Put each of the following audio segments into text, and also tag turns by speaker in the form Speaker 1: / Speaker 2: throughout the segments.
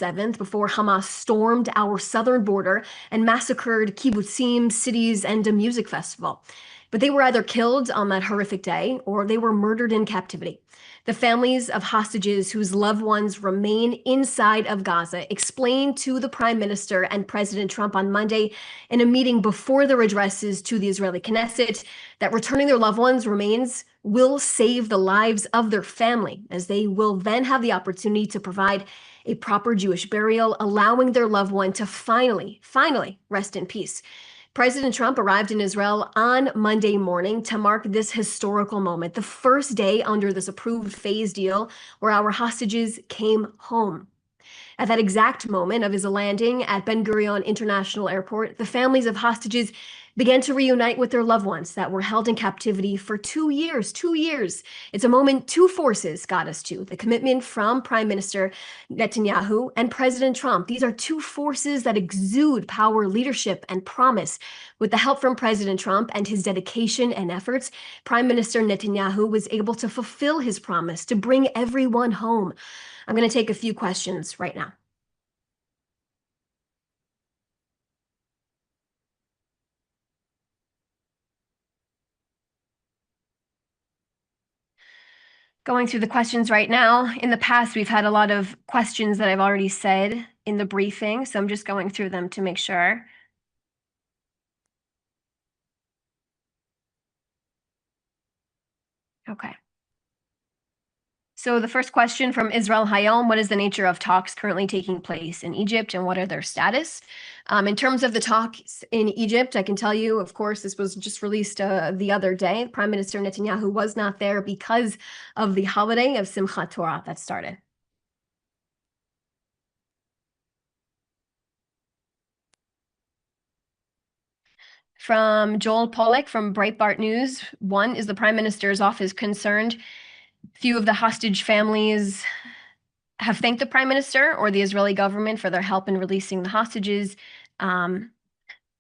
Speaker 1: 7th, before Hamas stormed our southern border and massacred kibbutzim, cities, and a music festival. But they were either killed on that horrific day or they were murdered in captivity. The families of hostages whose loved ones remain inside of Gaza explained to the Prime Minister and President Trump on Monday in a meeting before their addresses to the Israeli Knesset that returning their loved ones' remains will save the lives of their family, as they will then have the opportunity to provide a proper Jewish burial, allowing their loved one to finally rest in peace. President Trump arrived in Israel on Monday morning to mark this historical moment, the first day under this approved phase deal where our hostages came home. At that exact moment of his landing at Ben Gurion International Airport, the families of hostages began to reunite with their loved ones that were held in captivity for 2 years. 2 years. It's a moment two forces got us to: the commitment from Prime Minister Netanyahu and President Trump. These are two forces that exude power, leadership, and promise. With the help from President Trump and his dedication and efforts, Prime Minister Netanyahu was able to fulfill his promise to bring everyone home. I'm going to take a few questions right now. Going through the questions right now. In the past, we've had a lot of questions that I've already said in the briefing, so I'm just going through them to make sure. Okay. So the first question from Israel Hayom: what is the nature of talks currently taking place in Egypt and what are their status? In terms of the talks in Egypt, I can tell you, of course, this was just released the other day. Prime Minister Netanyahu was not there because of the holiday of Simchat Torah that started. From Joel Pollack from Breitbart News: one, is the Prime Minister's office concerned few of the hostage families have thanked the Prime Minister or the Israeli government for their help in releasing the hostages?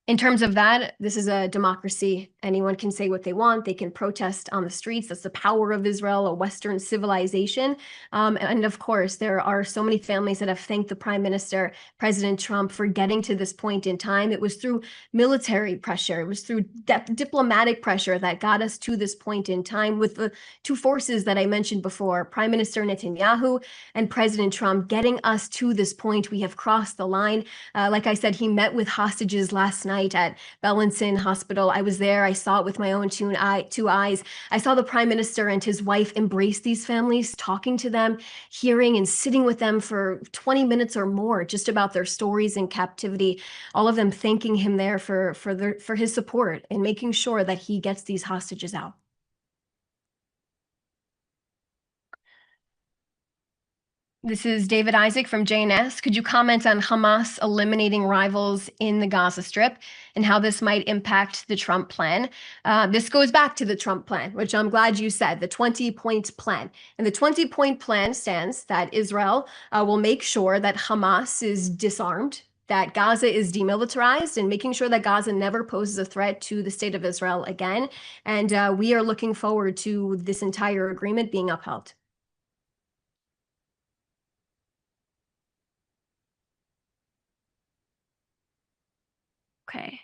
Speaker 1: In terms of that, this is a democracy. Anyone can say what they want. They can protest on the streets. That's the power of Israel, a Western civilization. And of course, there are so many families that have thanked the Prime Minister, President Trump, for getting to this point in time. It was through military pressure. It was through diplomatic pressure that got us to this point in time, with the two forces that I mentioned before, Prime Minister Netanyahu and President Trump, getting us to this point. We have crossed the line. Like I said, he met with hostages last night at Bellinson Hospital. I was there. I saw it with my own two eyes. I saw the Prime Minister and his wife embrace these families, talking to them, hearing and sitting with them for 20 minutes or more, just about their stories in captivity. All of them thanking him there for his support and making sure that he gets these hostages out. This is David Isaac from JNS. Could you comment on Hamas eliminating rivals in the Gaza Strip and how this might impact the Trump plan? This goes back to the Trump plan, which I'm glad you said, the 20-point plan. And the 20-point plan stands that Israel will make sure that Hamas is disarmed, that Gaza is demilitarized, and making sure that Gaza never poses a threat to the state of Israel again. And we are looking forward to this entire agreement being upheld. Okay,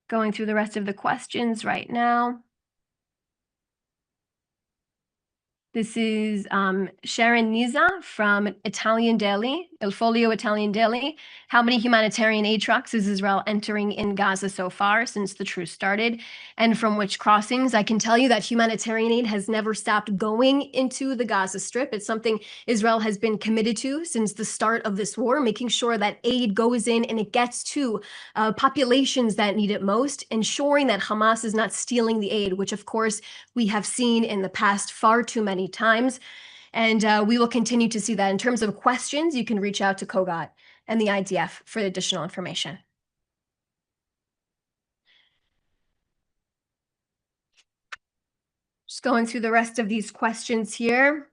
Speaker 1: going through the rest of the questions right now. This is Sharon Niza from Italian Daily, Il Folio Italian Daily. How many humanitarian aid trucks is Israel entering in Gaza so far since the truce started? And from which crossings? I can tell you that humanitarian aid has never stopped going into the Gaza Strip. It's something Israel has been committed to since the start of this war, making sure that aid goes in and it gets to populations that need it most, ensuring that Hamas is not stealing the aid, which of course we have seen in the past far too many times. And we will continue to see that. In terms of questions, you can reach out to Kogat and the IDF for additional information. Just going through the rest of these questions here.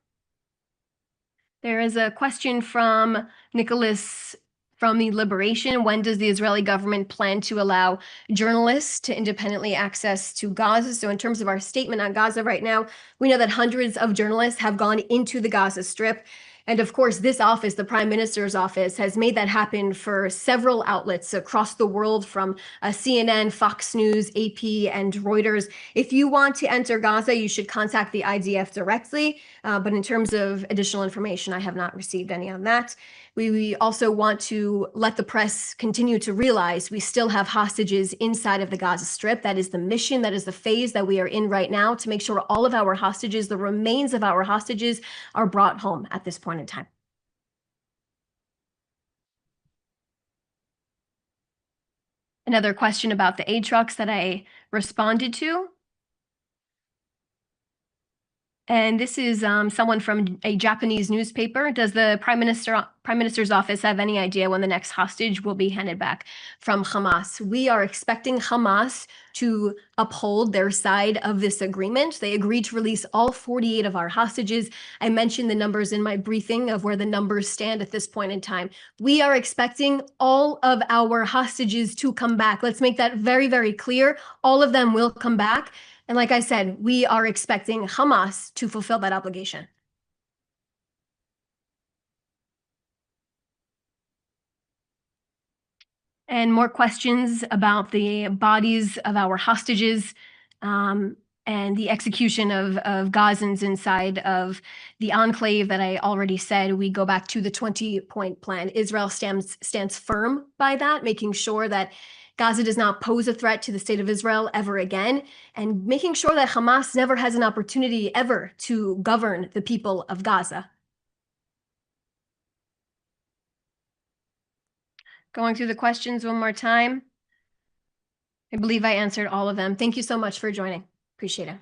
Speaker 1: There is a question from Nicholas from the Liberation. When does the Israeli government plan to allow journalists to independently access to Gaza? So in terms of our statement on Gaza right now, we know that hundreds of journalists have gone into the Gaza Strip. And of course, this office, the Prime Minister's office, has made that happen for several outlets across the world, from CNN, Fox News, AP, and Reuters. If you want to enter Gaza, you should contact the IDF directly. But in terms of additional information, I have not received any on that. We also want to let the press continue to realize we still have hostages inside of the Gaza Strip. That is the mission, that is the phase that we are in right now, to make sure all of our hostages, the remains of our hostages, are brought home at this point in time. Another question about the aid trucks that I responded to. And this is someone from a Japanese newspaper. Does the Prime Minister's office have any idea when the next hostage will be handed back from Hamas? We are expecting Hamas to uphold their side of this agreement. They agreed to release all 48 of our hostages. I mentioned the numbers in my briefing of where the numbers stand at this point in time. We are expecting all of our hostages to come back. Let's make that very, very clear. All of them will come back. And like I said, we are expecting Hamas to fulfill that obligation. And more questions about the bodies of our hostages and the execution of Gazans inside of the enclave that I already said. We go back to the 20-point plan. Israel stands firm by that, making sure that Gaza does not pose a threat to the state of Israel ever again, and making sure that Hamas never has an opportunity ever to govern the people of Gaza. Going through the questions one more time. I believe I answered all of them. Thank you so much for joining. Appreciate it.